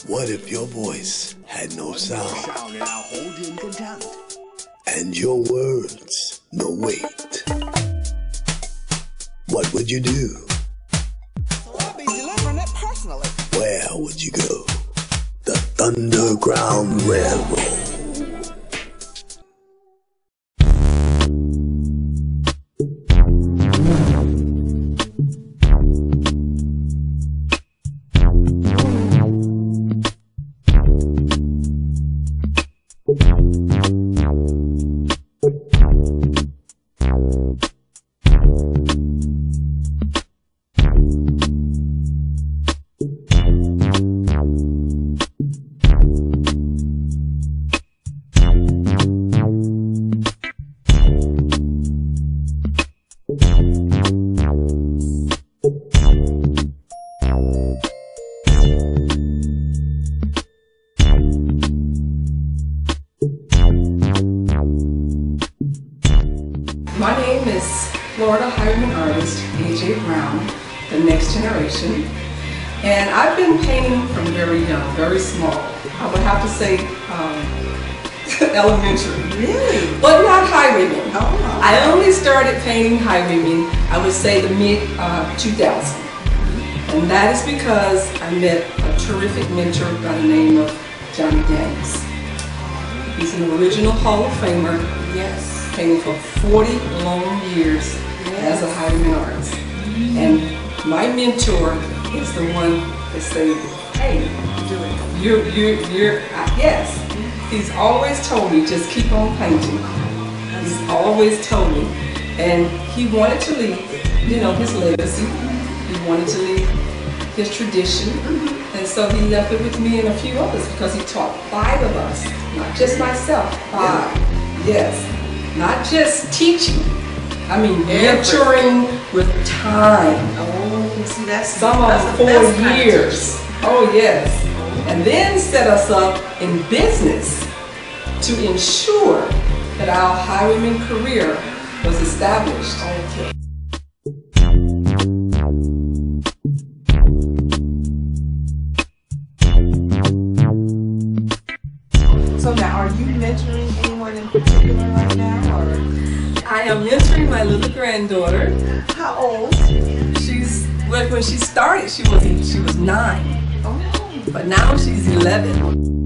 What if your voice had no sound and your words no weight? What would you do? I'll be delivering it personally. Where would you go? The Thunderground Railroad. My name is Florida Highwayman artist A.J. Brown, the next generation, and I've been painting from very young, very small. I would have to say elementary. Really? But not Highwayman. Oh. I only started painting Highwayman, I would say the mid-2000s. And that is because I met a terrific mentor by the name of Johnny Daniels. He's an original Hall of Famer. Yes. Painting for 40 long years as a Highwayman artist. And my mentor is the one that said, hey, do it. Yes. He's always told me, just keep on painting. He's always told me. And he wanted to leave, his legacy. He wanted to leave his tradition. And so he left it with me and a few others because he taught 5 of us, not just myself, 5. Yes. Not just teaching, I mean mentoring with time. Oh, see, that's some of them 4 years. Oh yes. And then set us up in business to ensure that our Highwayman career was established. Okay. So now, are you mentoring anyone in particular right now, or? I am mentoring my little granddaughter. How old? When she started, she was 9. Oh. But now she's 11.